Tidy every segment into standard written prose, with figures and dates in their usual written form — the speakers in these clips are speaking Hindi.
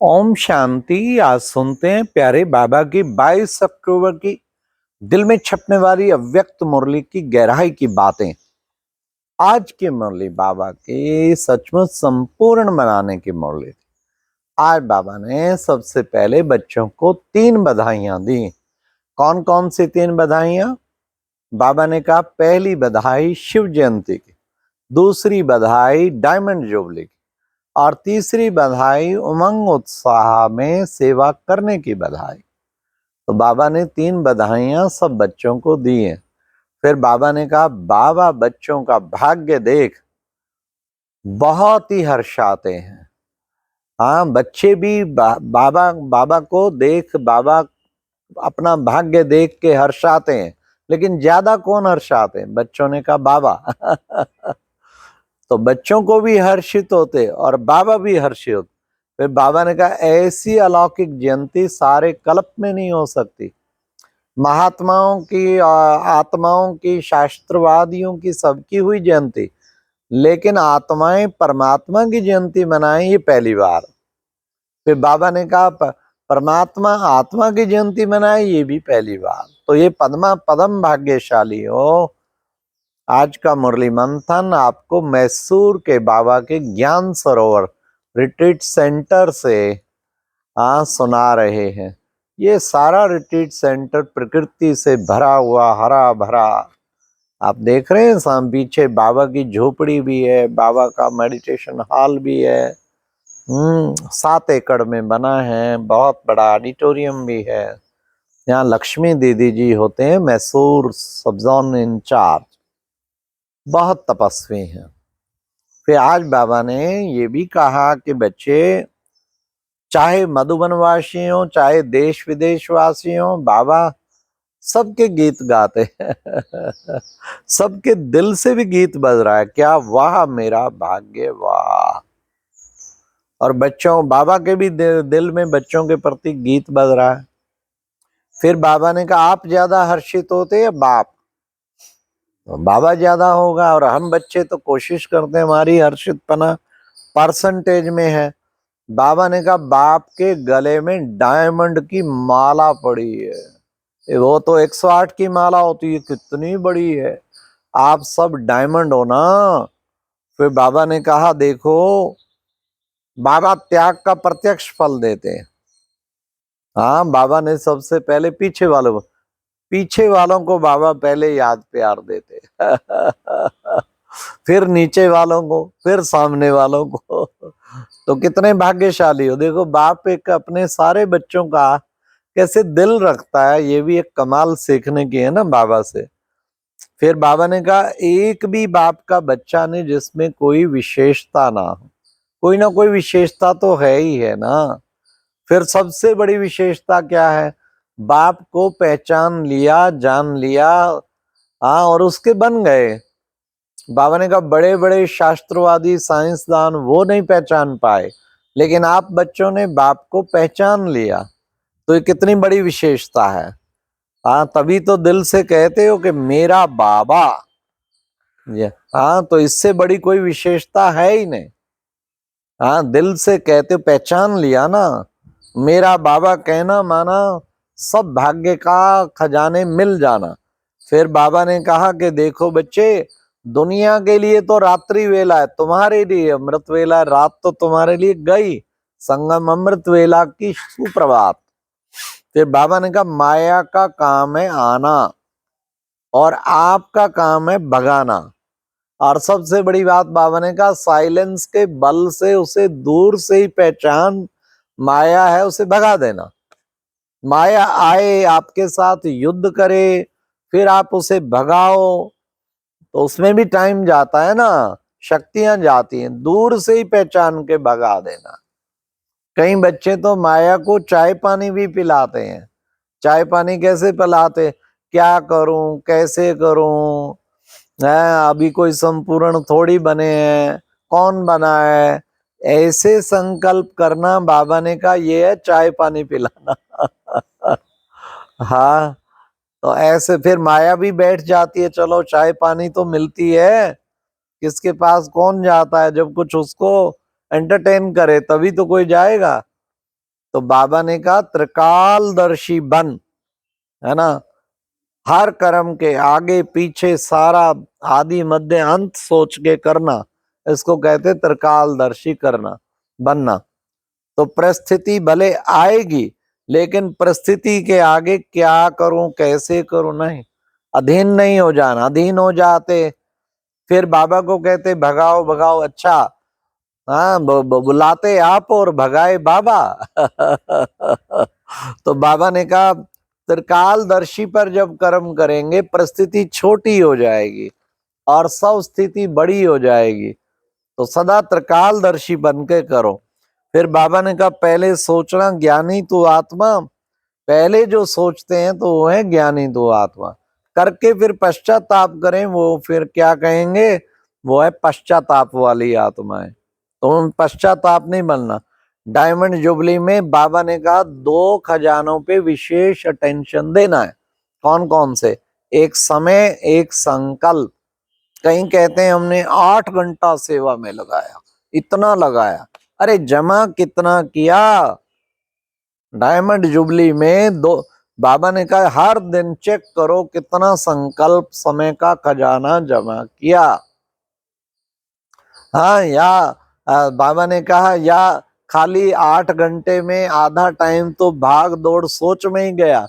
ओम शांति। आज सुनते हैं प्यारे बाबा की 22 अक्टूबर की दिल में छपने वाली अव्यक्त मुरली की गहराई की बातें। आज की मुरली बाबा की सचमुच संपूर्ण बनाने की मुरली थी। आज बाबा ने सबसे पहले बच्चों को 3 बधाइयां दी। कौन कौन सी 3 बधाइयां? बाबा ने कहा पहली बधाई शिव जयंती की, दूसरी बधाई डायमंड जुबली की और तीसरी बधाई उमंग उत्साह में सेवा करने की बधाई। तो बाबा ने 3 बधाइयां सब बच्चों को दी हैं। फिर बाबा ने कहा बाबा बच्चों का भाग्य देख बहुत ही हर्षाते हैं। हाँ, बच्चे भी बाबा बाबा को देख, बाबा अपना भाग्य देख के हर्षाते हैं। लेकिन ज्यादा कौन हर्षाते हैं? बच्चों ने कहा बाबा। तो बच्चों को भी हर्षित होते और बाबा भी हर्षित होते। फिर बाबा ने कहा ऐसी अलौकिक जयंती सारे कल्प में नहीं हो सकती। महात्माओं की, आत्माओं की, शास्त्रवादियों की सबकी हुई जयंती, लेकिन आत्माएं परमात्मा की जयंती मनाएं ये पहली बार। फिर बाबा ने कहा परमात्मा आत्मा की जयंती मनाए ये भी पहली बार। तो ये पदम भाग्यशाली हो। आज का मुरली मंथन आपको मैसूर के बाबा के ज्ञान सरोवर रिट्रीट सेंटर से सुना रहे हैं। ये सारा रिट्रीट सेंटर प्रकृति से भरा हुआ, हरा भरा। आप देख रहे हैं साम पीछे बाबा की झोपड़ी भी है, बाबा का मेडिटेशन हॉल भी है। 7 एकड़ में बना है, बहुत बड़ा ऑडिटोरियम भी है। यहाँ लक्ष्मी दीदी जी होते हैं मैसूर सब जोन इंचार्ज, बहुत तपस्वी हैं। फिर आज बाबा ने ये भी कहा कि बच्चे चाहे मधुबन वासी हो, चाहे देश विदेश वासी हो, बाबा सबके गीत गाते हैं। सबके दिल से भी गीत बज रहा है। क्या वाह मेरा भाग्य वाह। और बच्चों, बाबा के भी दिल में बच्चों के प्रति गीत बज रहा है। फिर बाबा ने कहा आप ज्यादा हर्षित होते या बाप? तो बाबा ज्यादा होगा और हम बच्चे तो कोशिश करते हैं, हमारी हर्षितपना परसेंटेज में है। बाबा ने कहा बाप के गले में डायमंड की माला पड़ी है। वो तो 108 की माला होती है, कितनी बड़ी है। आप सब डायमंड हो ना। फिर बाबा ने कहा देखो, बाबा त्याग का प्रत्यक्ष फल देते हैं। हाँ, बाबा ने सबसे पहले पीछे वालों को बाबा पहले याद प्यार देते। फिर नीचे वालों को, फिर सामने वालों को। तो कितने भाग्यशाली हो। देखो बाप एक अपने सारे बच्चों का कैसे दिल रखता है, ये भी एक कमाल सीखने की है ना बाबा से। फिर बाबा ने कहा एक भी बाप का बच्चा नहीं जिसमें कोई विशेषता ना हो। कोई ना कोई विशेषता तो है ही है ना। फिर सबसे बड़ी विशेषता क्या है? बाप को पहचान लिया, जान लिया, हाँ, और उसके बन गए। बाबा ने कहा बड़े बड़े शास्त्रवादी, साइंसदान वो नहीं पहचान पाए, लेकिन आप बच्चों ने बाप को पहचान लिया। तो ये कितनी बड़ी विशेषता है। हाँ, तभी तो दिल से कहते हो कि मेरा बाबा। हाँ, तो इससे बड़ी कोई विशेषता है ही नहीं। हाँ, दिल से कहते हो, पहचान लिया ना। मेरा बाबा कहना माना, सब भाग्य का खजाने मिल जाना। फिर बाबा ने कहा कि देखो बच्चे, दुनिया के लिए तो रात्रि वेला है, तुम्हारे लिए अमृत वेला है। रात तो तुम्हारे लिए गई, संगम अमृत वेला की सुप्रभात। फिर बाबा ने कहा माया का काम है आना और आपका काम है भगाना। और सबसे बड़ी बात बाबा ने कहा साइलेंस के बल से उसे दूर से ही पहचान, माया है उसे भगा देना। माया आए आपके साथ युद्ध करे, फिर आप उसे भगाओ, तो उसमें भी टाइम जाता है ना, शक्तियां जाती हैं। दूर से ही पहचान के भगा देना। कई बच्चे तो माया को चाय पानी भी पिलाते हैं। चाय पानी कैसे पिलाते? क्या करूं, कैसे करूं, है अभी कोई संपूर्ण थोड़ी बने हैं, कौन बना है, ऐसे संकल्प करना। बाबा ने कहा ये है चाय पानी पिलाना। हाँ, तो ऐसे फिर माया भी बैठ जाती है, चलो चाय पानी तो मिलती है। किसके पास कौन जाता है? जब कुछ उसको एंटरटेन करे तभी तो कोई जाएगा। तो बाबा ने कहा त्रिकालदर्शी बन, है ना। हर कर्म के आगे पीछे सारा आदि मध्य अंत सोच के करना, इसको कहते त्रिकालदर्शी करना, बनना। तो परिस्थिति भले आएगी, लेकिन परिस्थिति के आगे क्या करूं कैसे करूं नहीं, अधीन नहीं हो जाना। अधीन हो जाते फिर बाबा को कहते भगाओ भगाओ, अच्छा हाँ बुलाते आप और भगाए बाबा। तो बाबा ने कहा त्रिकालदर्शी पर जब कर्म करेंगे परिस्थिति छोटी हो जाएगी और सब स्थिति बड़ी हो जाएगी। तो सदा त्रिकालदर्शी बन के करो। फिर बाबा ने कहा पहले सोचना ज्ञानी तू आत्मा, पहले जो सोचते हैं तो वो है ज्ञानी तू आत्मा, करके फिर पश्चाताप करें वो फिर क्या कहेंगे, वो है पश्चाताप वाली आत्मा है। तो पश्चाताप नहीं बनना। डायमंड जुबली में बाबा ने कहा 2 खजानों पे विशेष अटेंशन देना है। कौन कौन से? एक समय, एक संकल्प। कहीं कहते हैं हमने 8 घंटा सेवा में लगाया, इतना लगाया, अरे जमा कितना किया? डायमंड जुबली में बाबा ने कहा हर दिन चेक करो कितना संकल्प समय का खजाना जमा किया। हाँ, बाबा ने कहा या खाली 8 घंटे में आधा टाइम तो भाग दौड़ सोच में ही गया।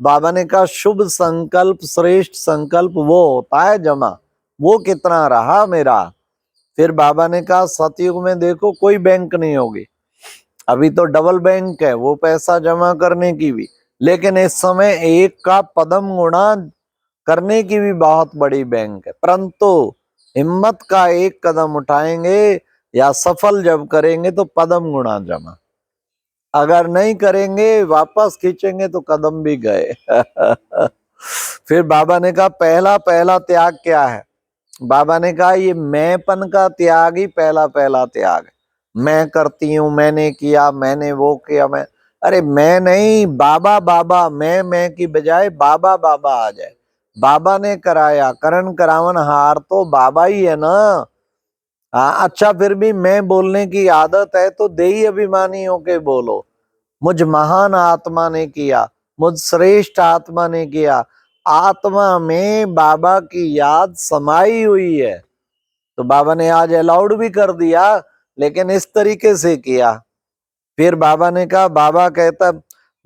बाबा ने कहा शुभ संकल्प, श्रेष्ठ संकल्प वो होता है जमा, वो कितना रहा मेरा। फिर बाबा ने कहा सतयुग में देखो कोई बैंक नहीं होगी, अभी तो डबल बैंक है, वो पैसा जमा करने की भी, लेकिन इस समय एक का पदम गुणा करने की भी बहुत बड़ी बैंक है। परंतु हिम्मत का एक कदम उठाएंगे या सफल जब करेंगे तो पदम गुणा जमा, अगर नहीं करेंगे वापस खींचेंगे तो कदम भी गए। फिर बाबा ने कहा पहला पहला त्याग क्या है? बाबा ने कहा ये मैंपन का त्याग ही पहला पहला त्याग है। मैं करती हूं, मैंने किया, मैंने वो किया, मैं, अरे मैं नहीं, बाबा बाबा, मैं की बजाय बाबा बाबा आ जाए। बाबा ने कराया, करण करावन हार तो बाबा ही है ना। हाँ अच्छा, फिर भी मैं बोलने की आदत है तो देही अभिमानी होके बोलो, मुझ महान आत्मा ने किया, मुझ श्रेष्ठ आत्मा ने किया, आत्मा में बाबा की याद समाई हुई है। तो बाबा ने आज अलाउड भी कर दिया, लेकिन इस तरीके से किया। फिर बाबा ने कहा, बाबा कहता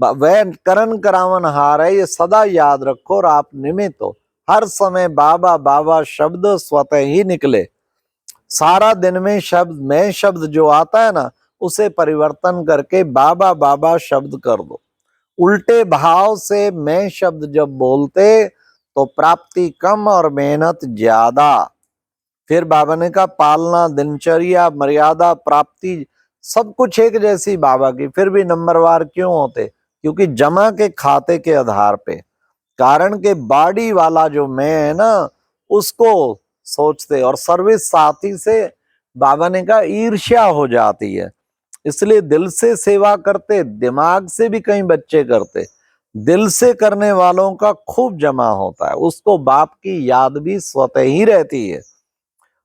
वह करण करावन हार है, ये सदा याद रखो और आप निमित्त हो। हर समय बाबा बाबा शब्द स्वतः ही निकले। सारा दिन में शब्द मैं शब्द जो आता है ना, उसे परिवर्तन करके बाबा बाबा शब्द कर दो। उल्टे भाव से मैं शब्द जब बोलते तो प्राप्ति कम और मेहनत ज्यादा। फिर बाबा ने कहा पालना, दिनचर्या, मर्यादा, प्राप्ति सब कुछ एक जैसी बाबा की, फिर भी नंबरवार क्यों होते? क्योंकि जमा के खाते के आधार पे, कारण के बॉडी वाला जो मैं है ना उसको सोचते, और सर्विस साथी से बाबा ने कहा ईर्ष्या हो जाती है, इसलिए दिल से सेवा करते, दिमाग से भी कई बच्चे करते। दिल से करने वालों का खूब जमा होता है, उसको बाप की याद भी स्वतः ही रहती है।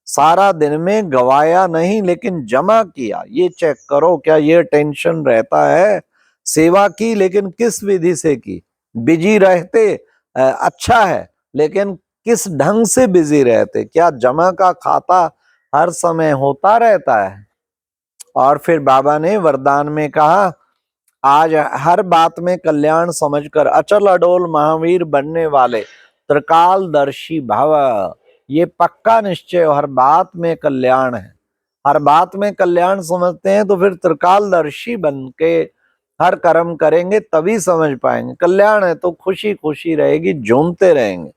सारा दिन में गवाया नहीं लेकिन जमा किया, ये चेक करो क्या ये टेंशन रहता है? सेवा की लेकिन किस विधि से की? बिजी रहते अच्छा है, लेकिन किस ढंग से बिजी रहते? क्या जमा का खाता हर समय होता रहता है? और फिर बाबा ने वरदान में कहा आज हर बात में कल्याण समझकर अचल अडोल महावीर बनने वाले त्रिकालदर्शी भव, ये पक्का निश्चय, हर बात में कल्याण है। हर बात में कल्याण समझते हैं तो फिर त्रिकालदर्शी बन के हर कर्म करेंगे तभी समझ पाएंगे। कल्याण है तो खुशी खुशी रहेगी, झूमते रहेंगे।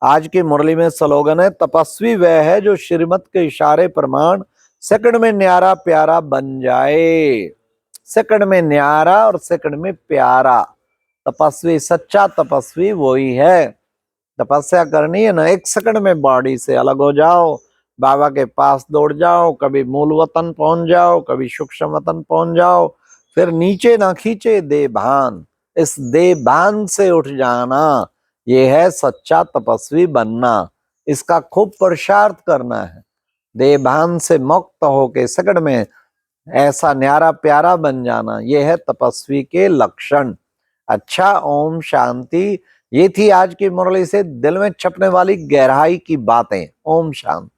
आज की मुरली में स्लोगन है तपस्वी वह है जो श्रीमत के इशारे प्रमाण सेकंड में न्यारा प्यारा बन जाए। सेकंड में न्यारा और सेकंड में प्यारा। तपस्वी, सच्चा तपस्वी वही है। तपस्या करनी है ना, 1 सेकंड में बॉडी से अलग हो जाओ, बाबा के पास दौड़ जाओ, कभी मूल वतन पहुंच जाओ, कभी सूक्ष्म वतन पहुंच जाओ, फिर नीचे ना खींचे देह भान, इस देह भान से उठ जाना, ये है सच्चा तपस्वी बनना। इसका खूब पुरुषार्थ करना है, देह भान से मुक्त होके सेकंड में ऐसा न्यारा प्यारा बन जाना, यह है तपस्वी के लक्षण। अच्छा, ओम शांति। ये थी आज की मुरली से दिल में छपने वाली गहराई की बातें। ओम शांति।